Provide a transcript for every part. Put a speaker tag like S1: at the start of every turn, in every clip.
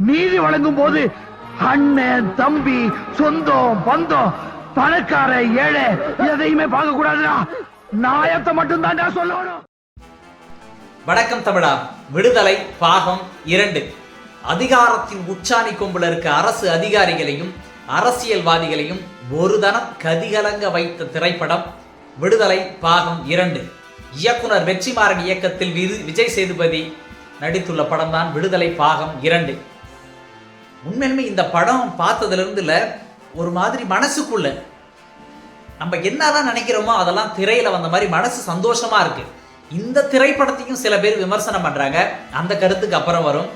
S1: நீதி வழங்கும் போது அண்ணன் தம்பி சொந்தம் பந்தம் பணக்கார ஏழை எதையுமே பார்க்க கூடாதுடா. நாயத்தை மட்டும் தான்டா சொல்லணும்.
S2: வணக்கம் தமிழா. விடுதலை பாகம் 2. அதிகாரத்தின் உச்சாணி கொம்புல இருக்க அரசு அதிகாரிகளையும் அரசியல்வாதிகளையும் ஒரு தனம் கதிகலங்க வைத்த திரைப்படம் விடுதலை பாகம் 2. இயக்குனர் வெற்றிமாறன் இயக்கத்தில் விஜய் சேதுபதி நடித்துள்ள படம் தான் விடுதலை பாகம் 2. உண்மையிலுமே இந்த படம் பார்த்ததுல இருந்து ஒரு மாதிரி மனசுக்குள்ள நம்ம என்னதான் நினைக்கிறோமோ அதெல்லாம் திரையில வந்த மாதிரி மனசு சந்தோஷமா இருக்கு. இந்த திரைப்படத்தையும் சில பேர் விமர்சனம் பண்றாங்க, அந்த கருத்துக்கு அப்புறம் வரும்.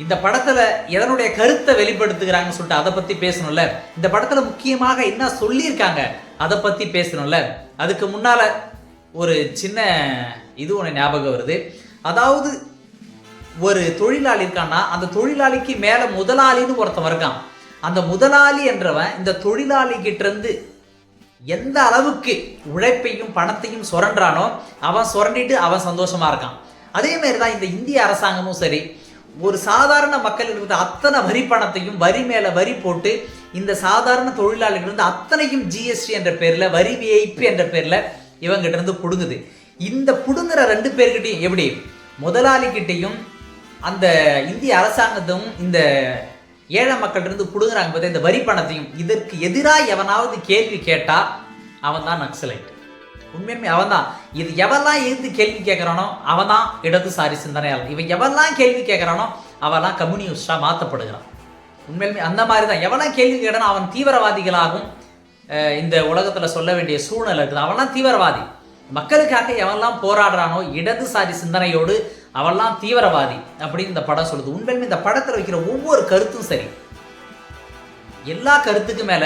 S2: இந்த படத்துல எதனுடைய கருத்தை வெளிப்படுத்துகிறாங்கன்னு சொல்லிட்டு அதை பத்தி பேசணும்ல. இந்த படத்துல முக்கியமாக என்ன சொல்லியிருக்காங்க அதை பத்தி பேசணும்ல. அதுக்கு முன்னால ஒரு சின்ன இது ஒன்று ஞாபகம் வருது. அதாவது ஒரு தொழிலாளி இருக்கான்னா அந்த தொழிலாளிக்கு மேல முதலாளின்னு ஒருத்தன் இருக்கான். அந்த முதலாளி என்றவன் இந்த தொழிலாளி கிட்ட இருந்து எந்த அளவுக்கு உழைப்பையும் பணத்தையும் சுரண்டானோ அவன் சுரண்டிட்டு அவன் சந்தோஷமா இருக்கான். அதே மாதிரி தான் இந்த இந்திய அரசாங்கமும் சரி, ஒரு சாதாரண மக்கள் இருக்கிற அத்தனை வரி பணத்தையும் வரி மேல வரி போட்டு இந்த சாதாரண தொழிலாளிகள் இருந்து அத்தனையும் ஜிஎஸ்டி என்ற பேர்ல வரி விஐபி என்ற பேர்ல இவங்கிட்ட இருந்து புடுங்குது. இந்த புடுங்குற 2 பேர்கிட்டையும் எப்படி முதலாளிகிட்டையும் அந்த இந்திய அரசாங்கத்தும் இந்த ஏழை மக்கள் இருந்து புடுங்குறாங்க பார்த்தா இந்த வரி பணத்தையும். இதற்கு எதிராக எவனாவது கேள்வி கேட்டா அவன் தான் நக்சலைட். உண்மையுமே அவன் தான். இது எவெல்லாம் இருந்து கேள்வி கேட்கறானோ அவன் தான் இடதுசாரி சிந்தனையாளர். இவன் எவெல்லாம் கேள்வி கேட்கறானோ அவெல்லாம் கம்யூனிஸ்டா மாற்றப்படுகிறான். உண்மையிலுமே அந்த மாதிரி தான். எவெல்லாம் கேள்வி கேட்டானோ அவன் தீவிரவாதிகளாகும் இந்த உலகத்துல சொல்ல வேண்டிய சூழ்நிலை இருக்குது. அவன்லாம் தீவிரவாதி. மக்களுக்காக எவெல்லாம் போராடுறானோ இடதுசாரி சிந்தனையோடு அவெல்லாம் தீவிரவாதி அப்படின்னு இந்த படம் சொல்லுது. உண்மையிலுமே இந்த படத்துல வைக்கிற ஒவ்வொரு கருத்தும் சரி, எல்லா கருத்துக்கும் மேல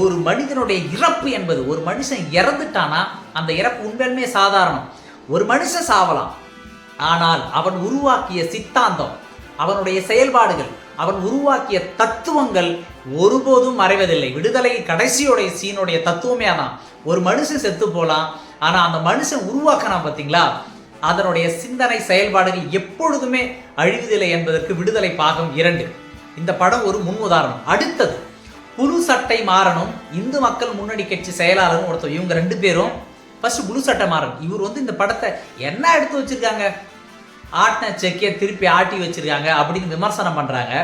S2: ஒரு மனிதனுடைய இறப்பு என்பது, ஒரு மனுஷன் இறந்துட்டானா அந்த இறப்பு உண்மையிலுமே சாதாரணம். ஒரு மனுஷன் சாவலாம், ஆனால் அவன் உருவாக்கிய சித்தாந்தம், அவனுடைய செயல்பாடுகள், அவன் உருவாக்கிய தத்துவங்கள் ஒருபோதும் மறைவதில்லை. விடுதலை கடைசியோடைய சீனுடைய தத்துவமே அதான். ஒரு மனுஷன் செத்து போலாம், ஆனா அந்த மனுஷன் உருவாக்கினான் பார்த்தீங்களா, அதனுடைய சிந்தனை செயல்பாடுகள் எப்பொழுதுமே அழிவதில்லை என்பதற்கு விடுதலை பாகம் 2. இந்த படம் ஒரு முன் உதாரணம். அடுத்தது புழு சட்டை மாறனும் இந்து மக்கள் முன்னணி கட்சி செயலாளரும் ஒருத்தர். இவங்க 2 பேரும் ஃபர்ஸ்ட் புழு சட்டை மாறன். இவர் இந்த படத்தை என்ன எடுத்து வச்சிருக்காங்க, ஆட்டின செக்கிய திருப்பி ஆட்டி வச்சிருக்காங்க அப்படின்னு விமர்சனம் பண்றாங்க.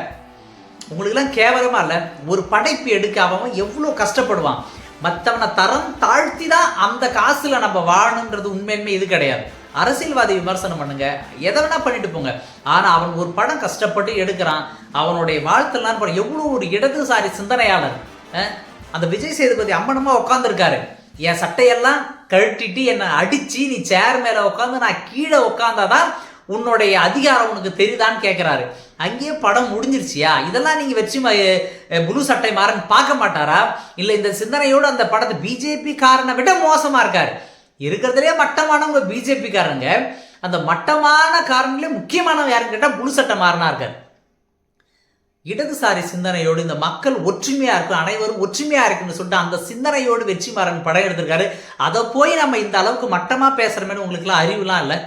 S2: உங்களுக்கெல்லாம் கேவலமா இல்லை? ஒரு படைப்பு எடுக்க அவன் எவ்வளோ கஷ்டப்படுவான். மற்றவனை தரம் தாழ்த்தி தான் அந்த காசுல நம்ம வாழணுன்றது உண்மையுமே இது கிடையாது. அரசியல்வாதி விமர்சனம் பண்ணுங்க, எதை வேணா பண்ணிட்டு போங்க, ஆனா அவன் ஒரு படம் கஷ்டப்பட்டு எடுக்கிறான். அவனுடைய வாழ்த்தெல்லாம் எவ்வளோ ஒரு இடதுசாரி சிந்தனையாளர். அந்த விஜய் சேதுபதி அம்மனமா உட்காந்துருக்காரு. என் சட்டையெல்லாம் கழட்டிட்டு என்னை அடிச்சு நீ சேர் மேல உட்காந்து நான் கீழே உட்காந்தாதான் உன்னுடைய அதிகாரம் உனக்கு தெரியுதான்னு கேட்கிறாரு. அங்கேயே படம் முடிஞ்சிருச்சியா? இதெல்லாம் நீங்க வச்சு புளு சட்டை மாறன் பார்க்க மாட்டாரா? இல்ல இந்த சிந்தனையோடு அந்த படத்தை பிஜேபி காரனை விட மோசமா இருக்காரு. இருக்கிறதுலே மட்டமானவங்க பிஜேபி காரங்க. அந்த மட்டமான காரணங்களே முக்கியமானவங்க யாருன்னு கேட்டா புளு சட்டை மாறனா இருக்காரு. இடதுசாரி சிந்தனையோடு இந்த மக்கள் ஒற்றுமையா இருக்கும், அனைவரும் ஒற்றுமையா இருக்குன்னு சொல்லிட்டு அந்த சிந்தனையோடு வெற்றிமாறன் படம் எடுத்திருக்காரு. அதை போய் நம்ம இந்த அளவுக்கு மட்டமா பேசுறோமேனு உங்களுக்குலாம் அறிவுலாம் இல்லை.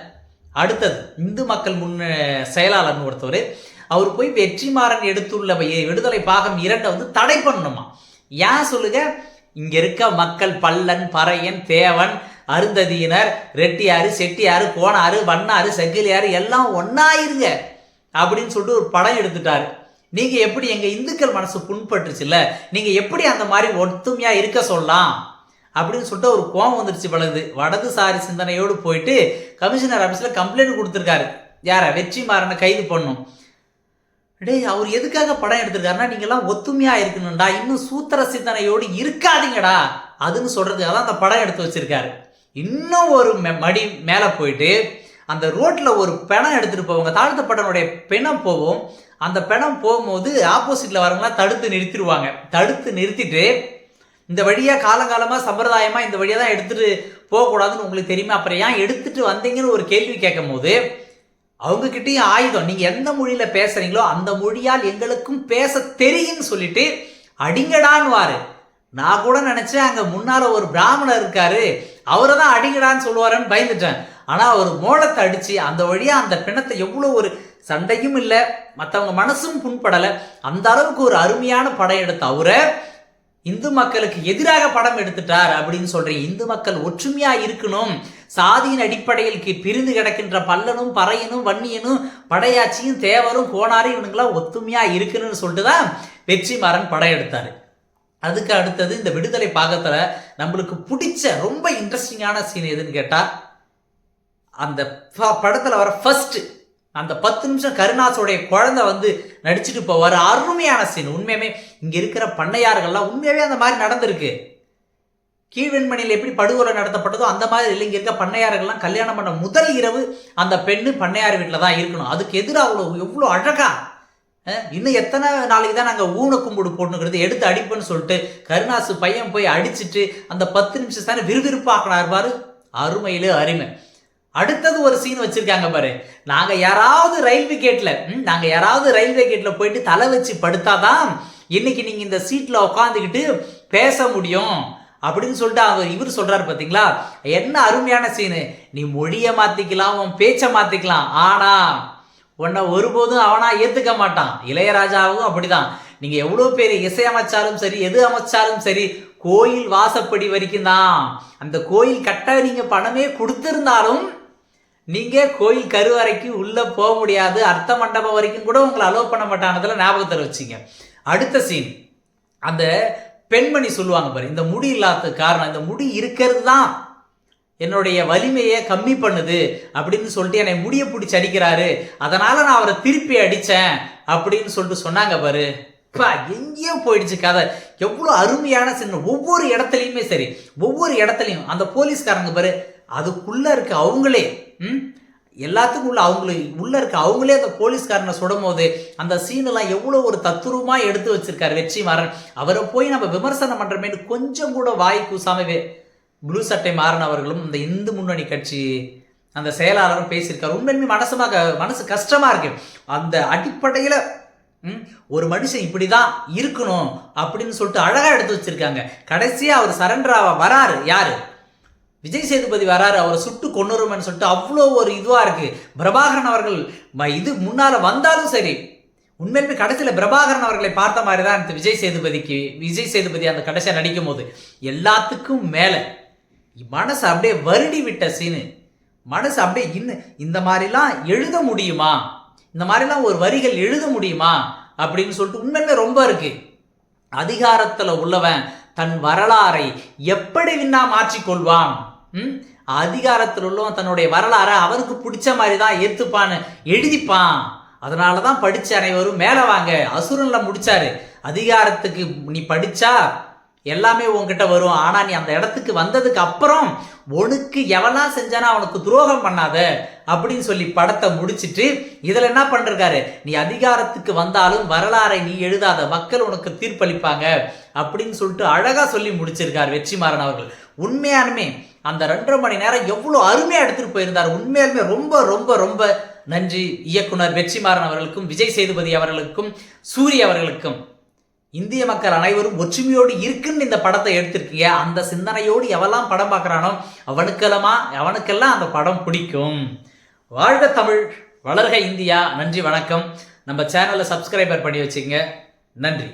S2: அடுத்தது இந்து மக்கள் செயலாளர்னு ஒருத்தவர், அவர் போய் வெற்றிமாறன் எடுத்துள்ள விடுதலை பாகம் 2 தடை பண்ணணுமா? ஏன் சொல்லுங்க? இங்க இருக்க மக்கள் பல்லன், பறையன், தேவன், அருந்ததியினர், ரெட்டியாரு, செட்டியாரு, கோணாரு, வண்ணாரு, செக்கிலியாரு எல்லாம் ஒன்னாயிருங்க அப்படின்னு சொல்லிட்டு ஒரு படம் எடுத்துட்டாரு. நீங்க எப்படி எங்க இந்துக்கள் மனசு புண்பட்டுச்சுல்ல, நீங்க எப்படி அந்த மாதிரி ஒத்துமையா இருக்க சொல்லலாம் அப்படின்னு சொல்லிட்டு ஒரு கோவம் வந்துருச்சு பழகுது. வடதுசாரி சிந்தனையோடு போயிட்டு கமிஷனர் ஆபீஸ்ல கம்ப்ளைண்ட் கொடுத்துருக்காரு. யார? வெற்றிமாறனை கைது பண்ணும். டேய், அவர் எதுக்காக படம் எடுத்திருக்காருன்னா நீங்கெல்லாம் ஒத்துமையா இருக்கணும்டா, இன்னும் சூத்திர சிந்தனையோடு இருக்காதீங்கடா அதுன்னு சொல்றதுக்காக தான் அந்த படம் எடுத்து வச்சிருக்காரு. இன்னும் ஒரு மடி மேல போயிட்டு அந்த ரோட்ல ஒரு பிணம் எடுத்துட்டு போவாங்க, தாழ்த்தப்பட்டவனுடைய பிணம் போவோம். அந்த பிணம் போகும்போது ஆப்போசிட்ல வரவங்களாம் தடுத்து நிறுத்திடுவாங்க. தடுத்து நிறுத்திட்டு இந்த வழியா காலங்காலமா சம்பிரதாயமா இந்த வழியா தான் எடுத்துட்டு போகக்கூடாதுன்னு உங்களுக்கு தெரியுமா, அப்புறம் ஏன் எடுத்துட்டு வந்தீங்கன்னு ஒரு கேள்வி கேட்கும் போது அவங்க கிட்டேயும் ஆயுதம், நீங்க எந்த மொழியில பேசுறீங்களோ அந்த மொழியால் எங்களுக்கும் பேச தெரியும்னு சொல்லிட்டு அடிங்கடான்னு. நான் கூட நினைச்சேன் அங்க முன்னால ஒரு பிராமணர் இருக்காரு, அவரை தான் அடிங்கடான்னு சொல்லுவாருன்னு பயந்துட்டேன். ஆனா அவர் மோளத்தை அடிச்சு அந்த வழியா அந்த பிணத்தை எவ்வளவு ஒரு சண்டையும் இல்லை, மற்றவங்க மனசும் புண்படலை. அந்த அளவுக்கு ஒரு அருமையான படம் எடுத்த அவரை இந்து மக்களுக்கு எதிராக படம் எடுத்துட்டார் அப்படின்னு சொல்றீங்க. இந்து மக்கள் ஒற்றுமையா இருக்கணும், சாதியின் அடிப்படையில் பிரிந்து கிடக்கின்ற பல்லனும் பறையனும் வன்னியனும் படையாச்சியும் தேவரும் கோணாரும் இவனுங்களாம் ஒத்துமையா இருக்குன்னு சொல்லிட்டு தான் வெற்றிமாறன் படம் எடுத்தாரு. அதுக்கு அடுத்தது இந்த விடுதலை பாகத்துல நம்மளுக்கு பிடிச்ச ரொம்ப இன்ட்ரெஸ்டிங்கான சீன் எதுன்னு கேட்டா, அந்த படத்துல வர ஃபர்ஸ்ட் அந்த 10 நிமிஷம் கருணாசோடைய குழந்தை வந்து நடிச்சுட்டு போவார். அருமையான சீன். உண்மையுமே இங்க இருக்கிற பண்ணையார்கள்லாம் உண்மையாவே அந்த மாதிரி நடந்திருக்கு. கீழ்வெண்மணியில் எப்படி படுகொலை நடத்தப்பட்டதோ அந்த மாதிரி இல்லை. இங்க இருக்க பண்ணையார்கள்லாம் கல்யாணம் பண்ண முதல் இரவு அந்த பெண்ணு பண்ணையார் வீட்டில் தான் இருக்கணும். அதுக்கு எதிராக அவ்வளோ எவ்வளோ அழகா, இன்னும் எத்தனை நாளைக்கு தான் நாங்கள் ஊன கும்பிடு போடணுங்கிறது எடுத்து அடிப்புன்னு சொல்லிட்டு கருணாசு பையன் போய் அடிச்சுட்டு அந்த 10 நிமிஷம் தானே விறுவிறுப்பாக்கினார் பாரு. அருமையிலே அருமை. அடுத்தது ஒரு சீன் வச்சிருக்காங்க பாரு. நாங்க யாராவது ரயில்வே கேட்ல போயிட்டு தலை வச்சு படுத்தாதான் இன்னைக்கு நீங்க இந்த சீட்ல உட்காந்துக்கிட்டு பேச முடியும் அப்படின்னு சொல்லிட்டு இவர் சொல்றாரு பாத்தீங்களா. என்ன அருமையான சீனு. நீ மொழிய மாத்திக்கலாம், உன் பேச்ச மாத்திக்கலாம், ஆனா உன்னை ஒருபோதும் அவனா ஏத்துக்க மாட்டான். இளையராஜாவும் அப்படிதான். நீங்க எவ்வளவு பேர் இசையமைச்சாலும் சரி, எது அமைச்சாலும் சரி, கோயில் வாசப்படி வரைக்கும் தான். அந்த கோயில் கட்ட நீங்க பணமே கொடுத்திருந்தாலும் நீங்க கோயில் கருவறைக்கு உள்ள போக முடியாது. அர்த்த மண்டபம் வரைக்கும் கூட உங்களை அலோவ் பண்ண மாட்டானதுல ஞாபகத்தில் வச்சுங்க. அடுத்த சீன், அந்த பெண்மணி சொல்லுவாங்க பாரு, இந்த முடி இல்லாத காரணம், இந்த முடி இருக்கிறது தான் என்னுடைய வலிமையை கம்மி பண்ணுது அப்படின்னு சொல்லிட்டு என்னை முடிய பிடிச்சி அடிக்கிறாரு, அதனால நான் அவரை திருப்பி அடிச்சேன் அப்படின்னு சொல்லிட்டு சொன்னாங்க பாரு. எங்கேயோ போயிடுச்சு கதை. எவ்வளோ அருமையான சின்ன. ஒவ்வொரு இடத்துலையுமே சரி, ஒவ்வொரு இடத்துலையும் அந்த போலீஸ்காரங்க பாரு, அதுக்குள்ள இருக்க அவங்களே எல்லாத்துக்கும் உள்ள இருக்க அவங்களே அந்த போலீஸ்காரனை சுடும் போது அந்த சீனெல்லாம் எவ்வளோ ஒரு தத்துரூபமா எடுத்து வச்சிருக்காரு வெற்றிமாறன். அவரை போய் நம்ம விமர்சனம் பண்றமே கொஞ்சம் கூட வாய் கூசாமவே ப்ளூ சட்டை மாறன் அவர்களும் இந்த இந்து முன்னணி கட்சி அந்த செயலாளரும் பேசியிருக்காரு. உண்மையுமே மனசு கஷ்டமா இருக்கு. அந்த அடிப்படையில ஒரு மனுஷன் இப்படிதான் இருக்கணும் அப்படின்னு சொல்லிட்டு அழகா எடுத்து வச்சிருக்காங்க. கடைசியா அவர் சரண்டராவா வராரு. யாரு? விஜய் சேதுபதி வராரு. அவரை சுட்டு கொன்னுருமன்னு சொல்லிட்டு அவ்வளோ ஒரு இதுவா இருக்கு. பிரபாகரன் அவர்கள் இது முன்னால வந்தாலும் சரி, உண்மையுமே கடைசியில் பிரபாகரன் அவர்களை பார்த்த மாதிரி தான் விஜய் சேதுபதி அந்த கடைசியா நடிக்கும் போது எல்லாத்துக்கும் மேல மனசு அப்படியே வருடி விட்ட சீனு. மனசு அப்படியே இந்த மாதிரிலாம் எழுத முடியுமா, இந்த மாதிரிலாம் ஒரு வரிகள் எழுத முடியுமா அப்படின்னு சொல்லிட்டு உண்மையுமே ரொம்ப இருக்கு. அதிகாரத்துல உள்ளவன் தன் வரலாறை எப்படி விண்ணா மாற்றிக்கொள்வான். அதிகாரத்தில் உள்ளவன் தன்னுடைய வரலாறை அவனுக்கு பிடிச்ச மாதிரி தான் ஏத்துப்பான்னு எழுதிப்பான். அதனாலதான் படிச்ச அனைவரும் மேல வாங்க அசுரன்ல முடிச்சாரு. அதிகாரத்துக்கு நீ படிச்சா எல்லாமே உன்கிட்ட வரும், ஆனா நீ அந்த இடத்துக்கு வந்ததுக்கு அப்புறம் உனக்கு எவனா செஞ்சானா அவனுக்கு துரோகம் பண்ணாத அப்படின்னு சொல்லி படத்தை முடிச்சிட்டு இதுல என்ன பண்றாரு, நீ அதிகாரத்துக்கு வந்தாலும் வரலாறை நீ எழுதாத, மக்கள் உனக்கு தீர்ப்பளிப்பாங்க அப்படின்னு சொல்லிட்டு அழகா சொல்லி முடிச்சிருக்காரு வெற்றிமாறன் அவர்கள். உண்மையானுமே அந்த 2.5 மணி நேரம் எவ்வளவு அருமையா எடுத்துட்டு போயிருந்தார். உண்மையாலுமே ரொம்ப ரொம்ப ரொம்ப நன்றி இயக்குனர் வெற்றிமாறன் அவர்களுக்கும், விஜய் சேதுபதி அவர்களுக்கும், சூரிய அவர்களுக்கும். இந்திய மக்கள் அனைவரும் ஒற்றுமையோடு இருக்குன்னு இந்த படத்தை எடுத்திருக்கீங்க. அந்த சிந்தனையோடு எவெல்லாம் படம் பார்க்குறானோ அவனுக்கெல்லாம் அந்த படம் பிடிக்கும். வாழ்க தமிழ், வளர்க இந்தியா. நன்றி, வணக்கம். நம்ம சேனலை சப்ஸ்கிரைபர் பண்ணி வச்சுங்க. நன்றி.